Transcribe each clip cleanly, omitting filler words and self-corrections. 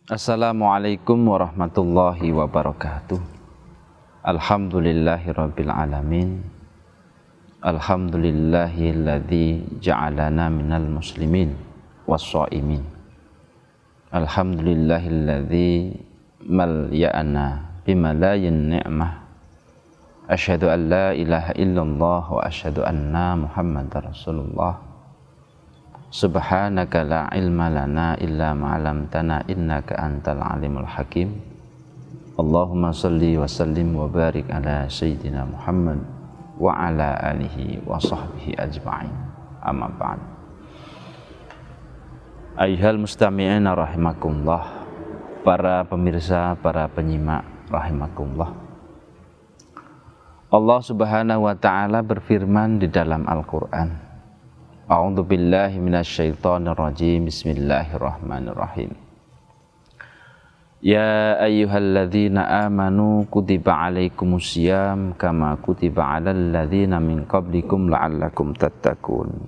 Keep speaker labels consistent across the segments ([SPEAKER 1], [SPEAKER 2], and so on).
[SPEAKER 1] Assalamualaikum warahmatullahi wabarakatuh. Alhamdulillahirabbil alamin. Alhamdulillahilladzi ja'alana minal muslimin wash-shaimin. Alhamdulillahilladzi malya'ana bimalayin ni'mah. Asyhadu an la ilaha illallah wa asyhadu anna Muhammadar Rasulullah. Subhanaka la ilma lana illa ma 'allamtana innaka antal alimul hakim. Allahumma shalli wa sallim wa barik ala sayyidina Muhammad wa ala alihi wa sahbihi ajma'in. Amma ba'd. Ayyuhal mustami'ina rahimakumullah, para pemirsa, para penyimak rahimakumullah. Allah Subhanahu wa taala berfirman di dalam Al-Qur'an. A'udzu billahi minasyaitonir rajim. Bismillahirrahmanirrahim. Ya ayyuhalladzina amanu kutiba alaikumusiyam kama kutiba alal ladzina min qablikum la'allakum tattaqun.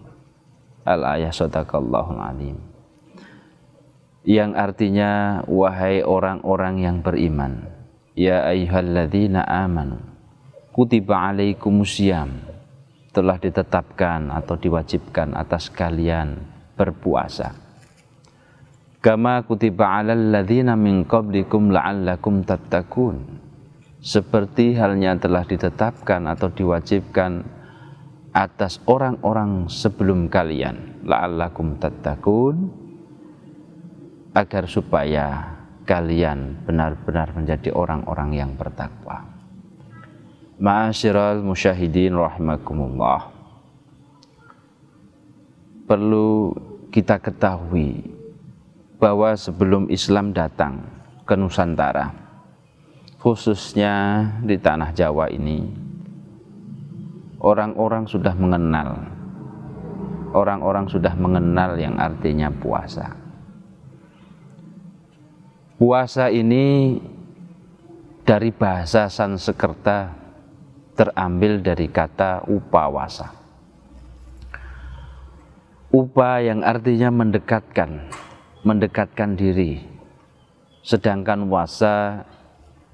[SPEAKER 1] Al-ayah sadaqallahul alim. Yang artinya, wahai orang-orang yang beriman, ya ayyuhalladzina amanu kutiba alaikumusiyam, telah ditetapkan atau diwajibkan atas kalian berpuasa. Kama kutiba alal ladzina min qablikum la'allakum tattaqun, seperti halnya telah ditetapkan atau diwajibkan atas orang-orang sebelum kalian, la'allakum tattaqun, agar supaya kalian benar-benar menjadi orang-orang yang bertakwa. Ma'asyiral musyahidin rahimakumullah, perlu kita ketahui bahwa sebelum Islam datang ke Nusantara, khususnya di tanah Jawa ini, orang-orang sudah mengenal yang artinya puasa. Puasa ini dari bahasa Sanskerta terambil dari kata upawasa. Upa yang artinya mendekatkan diri, sedangkan wasa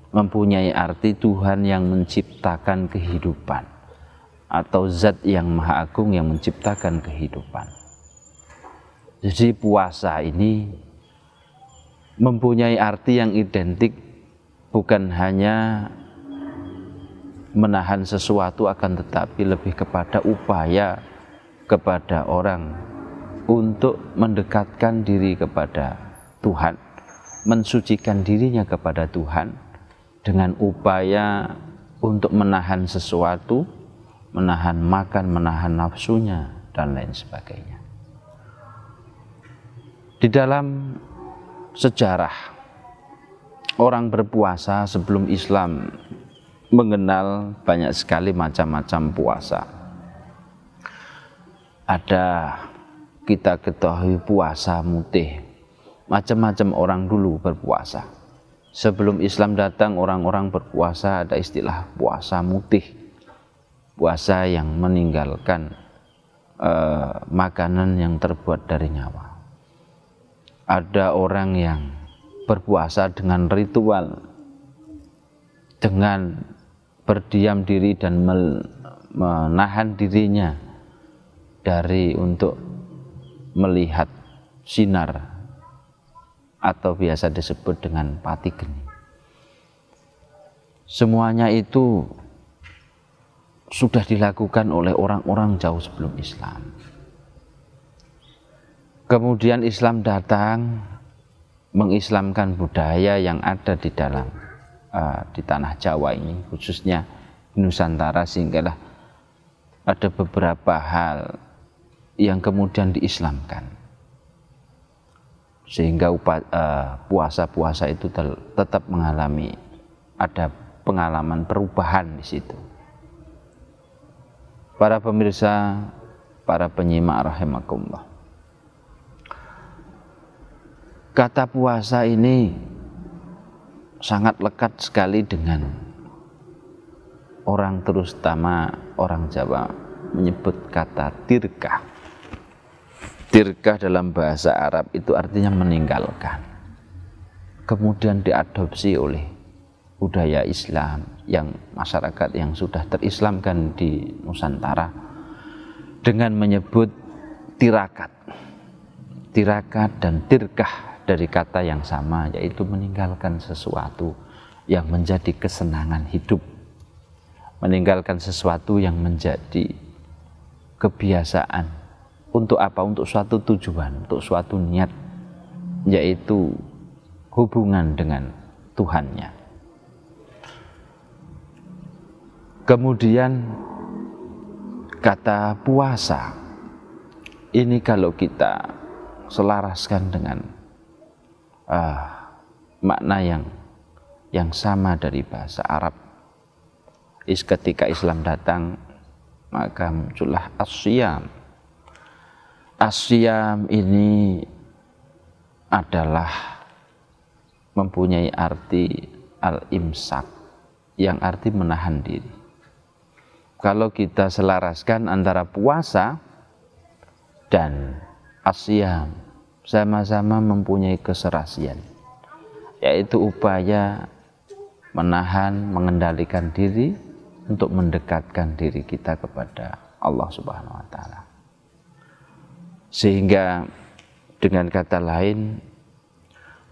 [SPEAKER 1] mempunyai arti Tuhan yang menciptakan kehidupan atau zat yang maha agung yang menciptakan kehidupan. Jadi puasa ini mempunyai arti yang identik, bukan hanya menahan sesuatu, akan tetapi lebih kepada upaya kepada orang untuk mendekatkan diri kepada Tuhan, mensucikan dirinya kepada Tuhan dengan upaya untuk menahan sesuatu, menahan makan, menahan nafsunya, dan lain sebagainya. Di dalam sejarah, orang berpuasa sebelum Islam mengenal banyak sekali macam-macam puasa. Ada, kita ketahui, puasa mutih. Macam-macam orang dulu berpuasa. Sebelum Islam datang, orang-orang berpuasa, ada istilah puasa mutih. Puasa yang meninggalkan makanan yang terbuat dari nyawa. Ada orang yang berpuasa dengan ritual, dengan berdiam diri dan menahan dirinya dari untuk melihat sinar atau biasa disebut dengan pati geni. Semuanya itu sudah dilakukan oleh orang-orang jauh sebelum Islam. Kemudian Islam datang mengislamkan budaya yang ada di dalam di tanah Jawa ini, khususnya Nusantara, sehinggalah ada beberapa hal yang kemudian diislamkan, sehingga puasa-puasa itu tetap mengalami ada pengalaman perubahan di situ. Para pemirsa, para penyimak rahimakumullah, kata puasa ini sangat lekat sekali dengan orang, terutama orang Jawa menyebut kata tirkah. Tirkah dalam bahasa Arab itu artinya meninggalkan. kemudian diadopsi oleh budaya Islam yang masyarakat yang sudah terislamkan di Nusantara dengan menyebut tirakat dan tirkah dari kata yang sama, yaitu meninggalkan sesuatu yang menjadi kesenangan hidup, meninggalkan sesuatu yang menjadi kebiasaan. Untuk apa? Untuk suatu tujuan, untuk suatu niat, yaitu hubungan dengan Tuhannya. Kemudian kata puasa ini kalau kita selaraskan dengan makna yang sama dari bahasa Arab, ketika Islam datang maka muncullah as-siyam. As-siyam ini adalah mempunyai arti al-imsak, yang arti menahan diri. Kalau kita selaraskan antara puasa dan as-siyam, sama-sama mempunyai keserasian, yaitu upaya menahan, mengendalikan diri untuk mendekatkan diri kita kepada Allah Subhanahu wa Ta'ala. Sehingga dengan kata lain,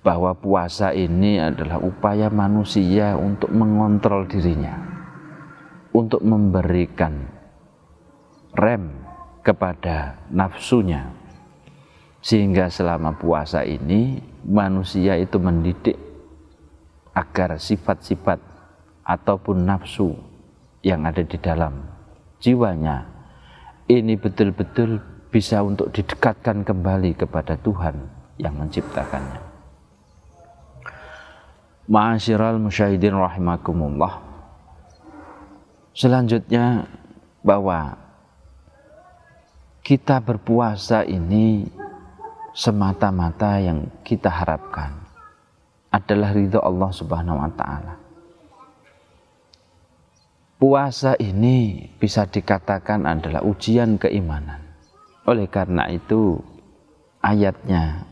[SPEAKER 1] bahwa puasa ini adalah upaya manusia untuk mengontrol dirinya, untuk memberikan rem kepada nafsunya, sehingga selama puasa ini manusia itu mendidik agar sifat-sifat ataupun nafsu yang ada di dalam jiwanya ini betul-betul bisa untuk didekatkan kembali kepada Tuhan yang menciptakannya. Ma'asyiral musyahidin rahimakumullah. Selanjutnya, bahwa kita berpuasa ini semata-mata yang kita harapkan adalah ridho Allah Subhanahu wa Ta'ala. Puasa ini bisa dikatakan adalah ujian keimanan. Oleh karena itu ayatnya,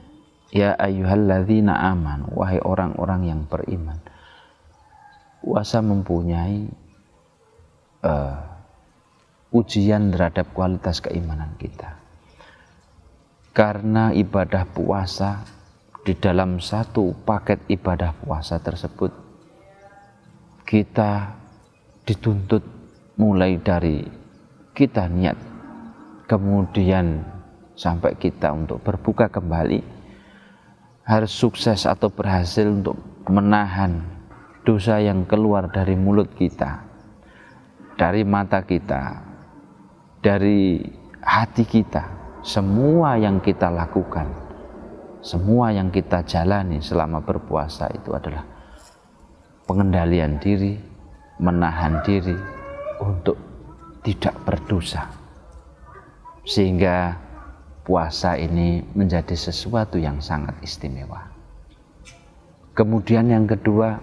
[SPEAKER 1] ya ayyuhalladzina amanu, wahai orang-orang yang beriman. Puasa mempunyai ujian terhadap kualitas keimanan kita. Karena ibadah puasa, di dalam satu paket ibadah puasa tersebut, kita dituntut mulai dari kita niat, kemudian sampai kita untuk berbuka kembali, harus sukses atau berhasil untuk menahan dosa yang keluar dari mulut kita, dari mata kita, dari hati kita. Semua yang kita lakukan, semua yang kita jalani selama berpuasa itu adalah pengendalian diri, menahan diri untuk tidak berdosa. Sehingga puasa ini menjadi sesuatu yang sangat istimewa. Kemudian yang kedua,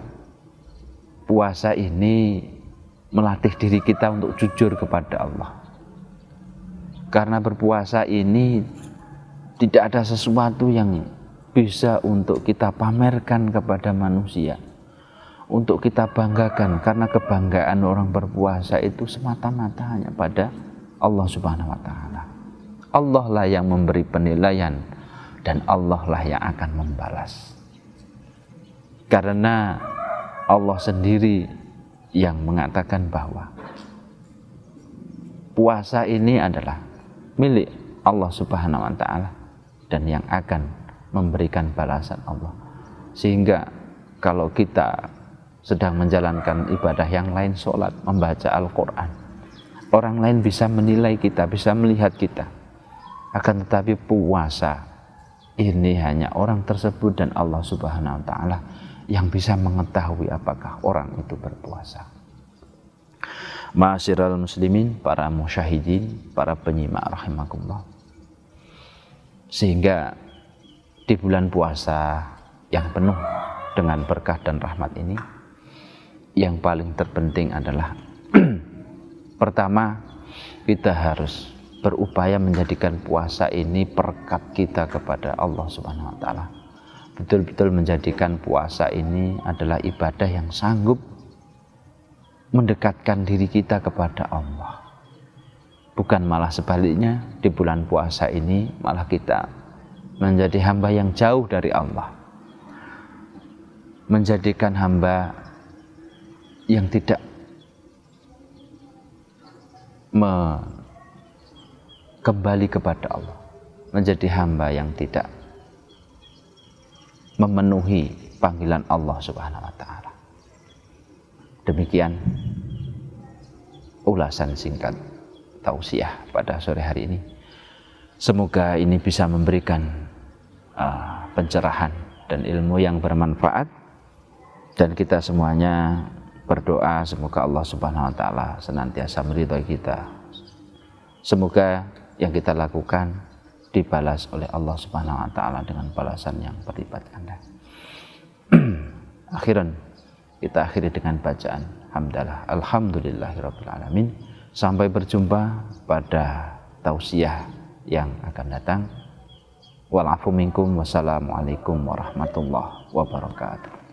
[SPEAKER 1] puasa ini melatih diri kita untuk jujur kepada Allah. Karena berpuasa ini tidak ada sesuatu yang bisa untuk kita pamerkan kepada manusia, untuk kita banggakan, karena kebanggaan orang berpuasa itu semata-mata hanya pada Allah Subhanahu wa Ta'ala. Allah lah yang memberi penilaian dan Allah lah yang akan membalas. Karena Allah sendiri yang mengatakan bahwa puasa ini adalah milik Allah Subhanahu wa Ta'ala dan yang akan memberikan balasan Allah. Sehingga kalau kita sedang menjalankan ibadah yang lain, sholat, membaca Al-Quran, orang lain bisa menilai kita, bisa melihat kita. Akan tetapi puasa ini hanya orang tersebut dan Allah Subhanahu wa Ta'ala yang bisa mengetahui apakah orang itu berpuasa. Ma'asyiral muslimin, para musyahidin, para penyimak rahimakumullah. Sehingga di bulan puasa yang penuh dengan berkah dan rahmat ini, yang paling terpenting adalah pertama, kita harus berupaya menjadikan puasa ini perekat kita kepada Allah Subhanahu wa Ta'ala, betul-betul menjadikan puasa ini adalah ibadah yang sanggup mendekatkan diri kita kepada Allah. Bukan malah sebaliknya, di bulan puasa ini malah kita menjadi hamba yang jauh dari Allah, menjadikan hamba yang tidak kembali kepada Allah, menjadi hamba yang tidak memenuhi panggilan Allah Subhanahu wa taala. Demikian ulasan singkat tausiah pada sore hari ini. Semoga ini bisa memberikan pencerahan dan ilmu yang bermanfaat, dan kita semuanya berdoa semoga Allah Subhanahu wa taala senantiasa meridhai kita. Semoga yang kita lakukan dibalas oleh Allah Subhanahu wa taala dengan balasan yang berlipat ganda. Akhiran kita akhiri dengan bacaan hamdalah alhamdulillahirabbil alamin. Sampai berjumpa pada tausiah yang akan datang. Wal afu minkum, wassalamualaikum warahmatullahi wabarakatuh.